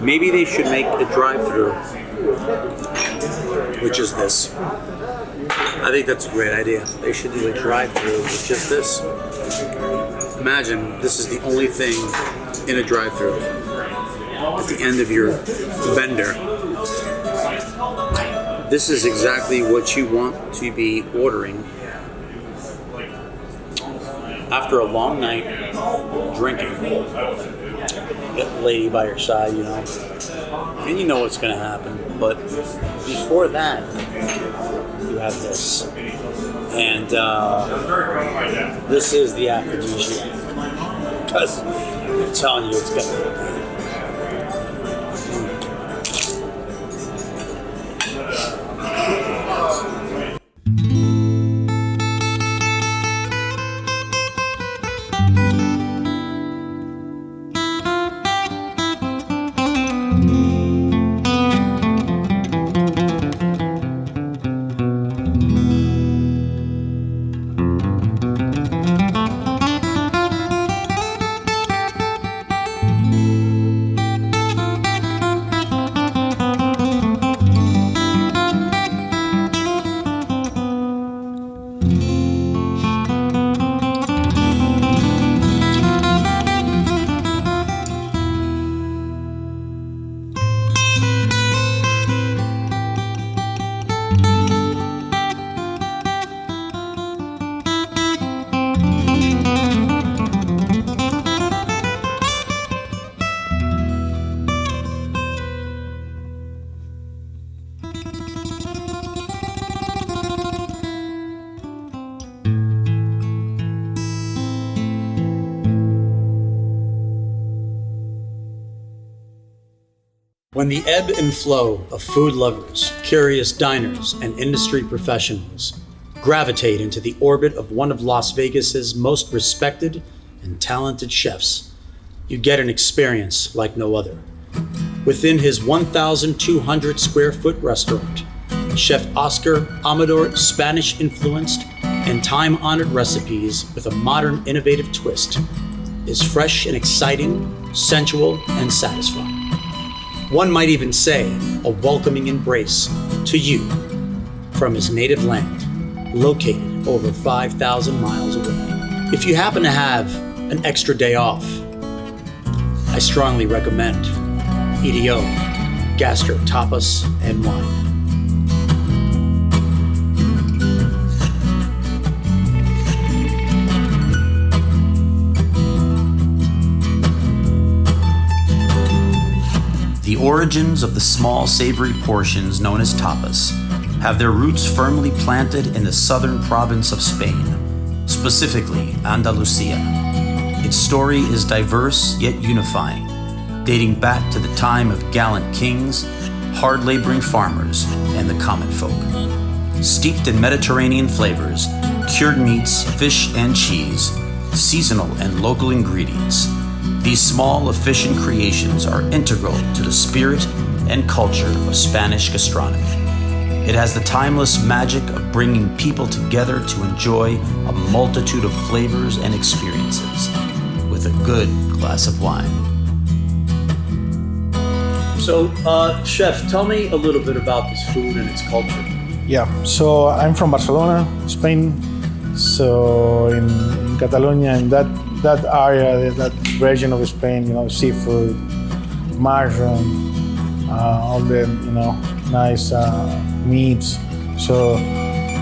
Maybe they should make a drive-through, which is this. I think that's a great idea. They should do a drive-through with just this. Imagine this is the only thing in a drive-through at the end of your vendor. This is exactly what you want to be ordering after a long night drinking. Get a lady by your side, you know, and you know what's going to happen. But before that, you have this, and this is the aphrodisiac. Because I'm telling you, it's going to be. When the ebb and flow of food lovers, curious diners, and industry professionals gravitate into the orbit of one of Las Vegas's most respected and talented chefs, you get an experience like no other. Within his 1,200 square foot restaurant, Chef Oscar Amador Spanish-influenced and time-honored recipes with a modern, innovative twist is fresh and exciting, sensual and satisfying. One might even say a welcoming embrace to you from his native land, located over 5,000 miles away. If you happen to have an extra day off, I strongly recommend EDO Tapas Wine. The origins of the small savory portions known as tapas have their roots firmly planted in the southern province of Spain, specifically Andalusia. Its story is diverse yet unifying, dating back to the time of gallant kings, hard-laboring farmers, and the common folk. Steeped in Mediterranean flavors, cured meats, fish, and cheese, seasonal and local ingredients, these small, efficient creations are integral to the spirit and culture of Spanish gastronomy. It has the timeless magic of bringing people together to enjoy a multitude of flavors and experiences with a good glass of wine. So, Chef, tell me a little bit about this food and its culture. Yeah, so I'm from Barcelona, Spain. So in Catalonia, in that area, that region of Spain, you know, seafood, mushroom, all the nice meats. So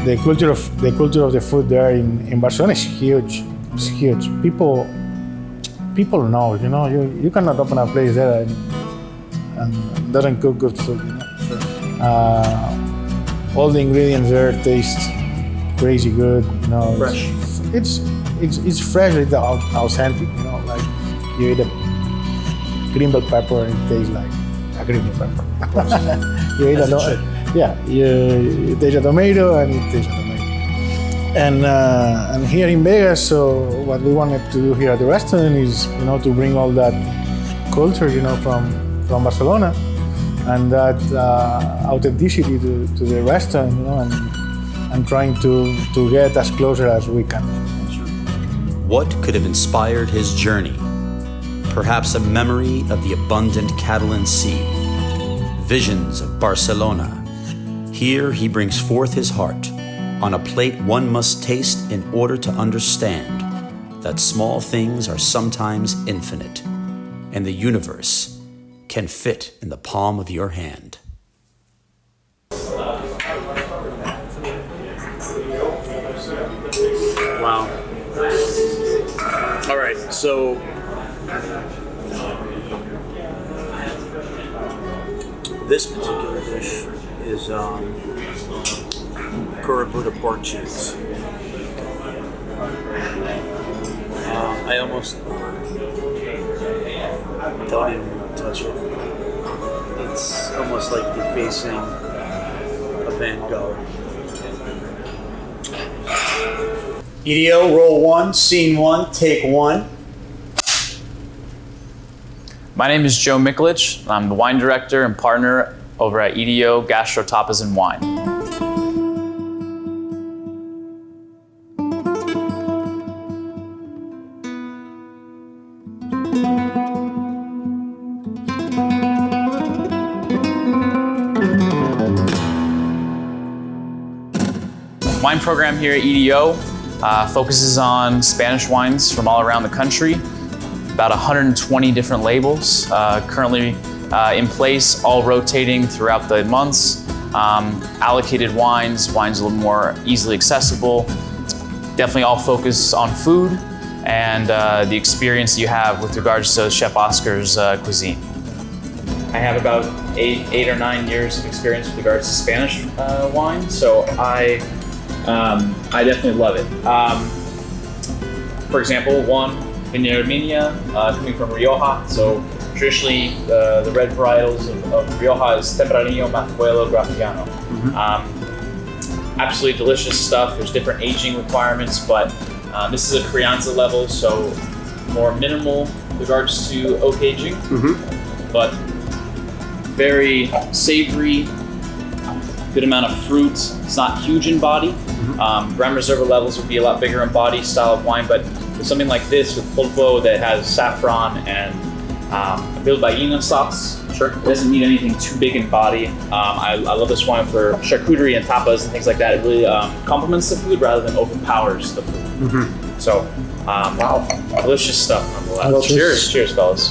the culture of the food there in Barcelona is huge. It's huge. People know, you cannot open a place there and doesn't cook good food. All the ingredients there taste crazy good. Fresh. It's fresh. It's authentic. Like you eat a green bell pepper and it tastes like a green bell pepper. You eat you taste a tomato and it tastes a tomato. And here in Vegas, so what we wanted to do here at the restaurant is to bring all that culture from Barcelona and that authenticity to the restaurant, and trying to get as closer as we can. What could have inspired his journey? perhaps a memory of the abundant Catalan Sea, visions of Barcelona. Here he brings forth his heart on a plate one must taste in order to understand that small things are sometimes infinite, and the universe can fit in the palm of your hand. Wow. All right, so this particular dish is Kurabuta pork cheese. I almost don't even want to touch it. It's almost like defacing a Van Gogh. EDO, roll one, scene one, take one. My name is Joe Mikulich. I'm the wine director and partner over at EDO Tapas Wine. Wine program here at EDO focuses on Spanish wines from all around the country. About 120 different labels currently in place, all rotating throughout the months. Allocated wines a little more easily accessible. Definitely all focus on food and the experience you have with regards to Chef Oscar's cuisine. I have about eight or 9 years of experience with regards to Spanish wine, so I definitely love it. For example, one Vineyard Armenia, coming from Rioja. So traditionally, the red varietals of Rioja is Tempranillo, Mazuelo, Graciano. Absolutely delicious stuff. There's different aging requirements, but this is a crianza level, so more minimal with regards to oak aging, but very savory, good amount of fruit. It's not huge in body. Grand Reserva levels would be a lot bigger in body style of wine, but with something like this with pulpo that has saffron and bilbaína sauce, it doesn't need anything too big in body. I love this wine for charcuterie and tapas and things like that. It really complements the food rather than overpowers the food. So, wow, delicious stuff nonetheless. Cheers, fellas.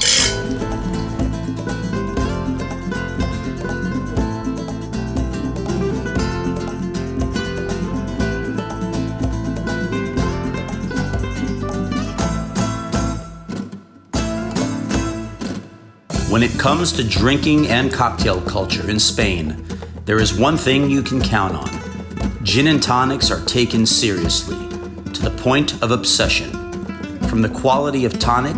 When it comes to drinking and cocktail culture in Spain, there is one thing you can count on. Gin and tonics are taken seriously, to the point of obsession. From the quality of tonic,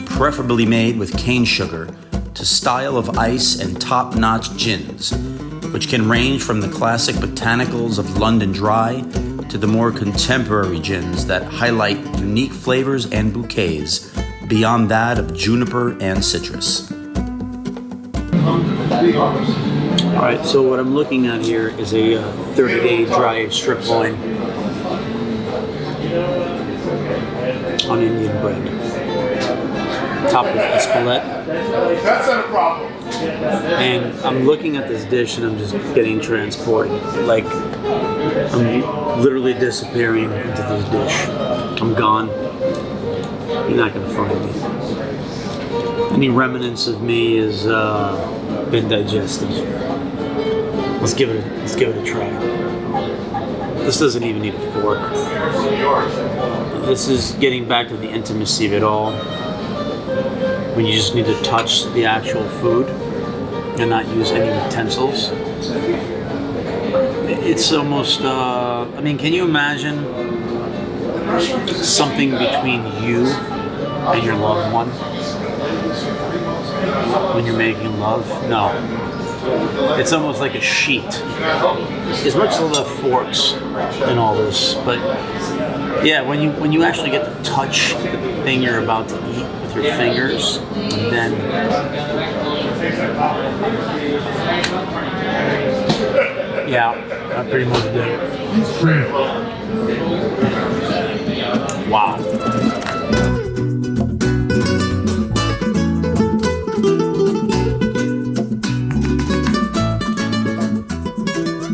preferably made with cane sugar, to style of ice and top-notch gins, which can range from the classic botanicals of London Dry to the more contemporary gins that highlight unique flavors and bouquets beyond that of juniper and citrus. All right, so what I'm looking at here is a 30-day dry strip wine on Indian bread, topped with espelette. That's not a problem. And I'm looking at this dish and I'm just getting transported. Like, I'm literally disappearing into this dish. I'm gone. You're not gonna find me. Any remnants of me has been digested. Let's give it a try. This doesn't even need a fork. This is getting back to the intimacy of it all. When you just need to touch the actual food and not use any utensils. It's almost, can you imagine something between you and your loved one when you're making love? No. It's almost like a sheet. As much as I love forks and all this, but yeah, when you actually get to touch the thing you're about to eat with your fingers, and then yeah, I pretty much did it. Wow.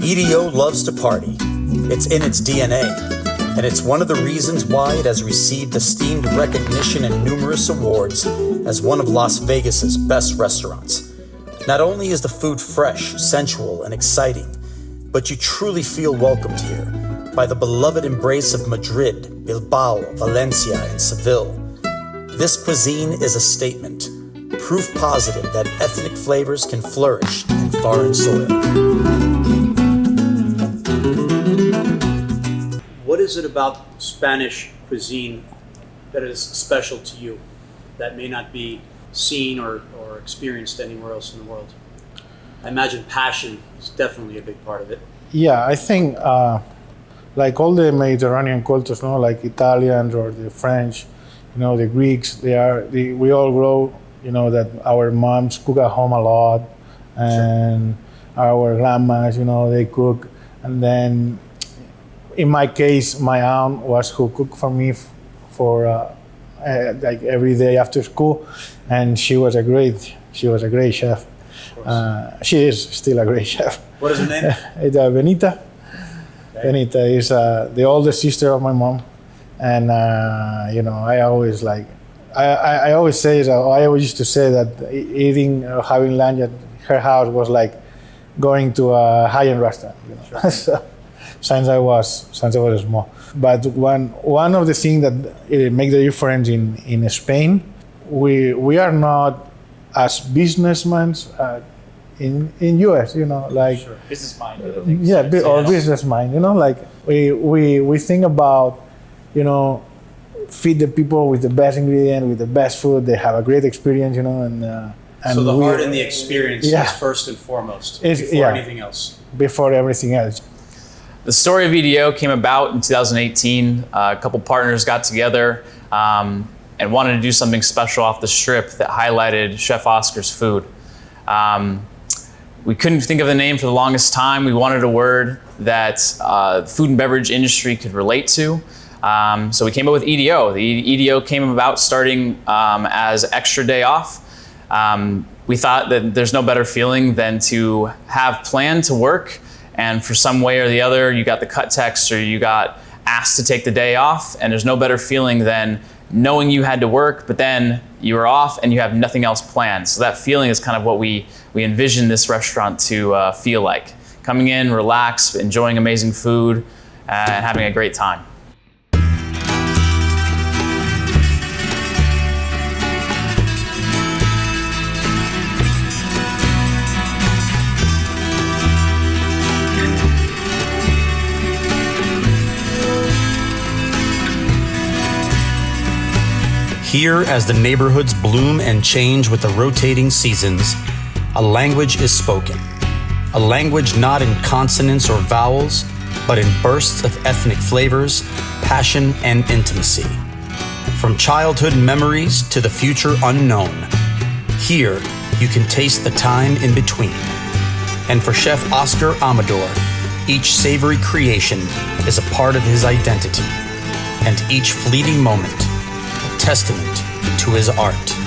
EDO loves to party. It's in its DNA, and it's one of the reasons why it has received esteemed recognition and numerous awards as one of Las Vegas's best restaurants. Not only is the food fresh, sensual, and exciting, but you truly feel welcomed here by the beloved embrace of Madrid, Bilbao, Valencia, and Seville. This cuisine is a statement, proof positive that ethnic flavors can flourish in foreign soil. What is it about Spanish cuisine that is special to you that may not be seen or experienced anywhere else in the world? I imagine passion is definitely a big part of it. Yeah, I think like all the Mediterranean cultures, like Italians or the French, the Greeks, we all grow, that our moms cook at home a lot, and our grandmas, they cook. And then in my case, my aunt was who cooked for me for like every day after school, and she was a great chef. She is still a great chef. What is her name? It's Benita. Okay. Benita is the older sister of my mom, and I always I always say that I always used to say that eating or having lunch at her house was like going to a high-end restaurant. Sure. So, since I was small. But one of the things that make the difference in Spain, we are not as businessmen in US, like sure. Business mind. Or business mind, like we think about, feed the people with the best ingredient, with the best food. They have a great experience, and so the heart and the experience is first and foremost before anything else. Before everything else. The story of EDO came about in 2018. A couple partners got together and wanted to do something special off the strip that highlighted Chef Oscar's food. We couldn't think of the name for the longest time. We wanted a word that the food and beverage industry could relate to. So we came up with EDO. The EDO came about starting as extra day off. We thought that there's no better feeling than to have planned to work, and for some way or the other, you got the cut text or you got asked to take the day off, and there's no better feeling than knowing you had to work, but then you were off and you have nothing else planned. So that feeling is kind of what we envision this restaurant to feel like. Coming in, relax, enjoying amazing food, and having a great time. Here, as the neighborhoods bloom and change with the rotating seasons, a language is spoken. A language not in consonants or vowels, but in bursts of ethnic flavors, passion, and intimacy. From childhood memories to the future unknown, here you can taste the time in between. And for Chef Oscar Amador, each savory creation is a part of his identity, and each fleeting moment testament to his art.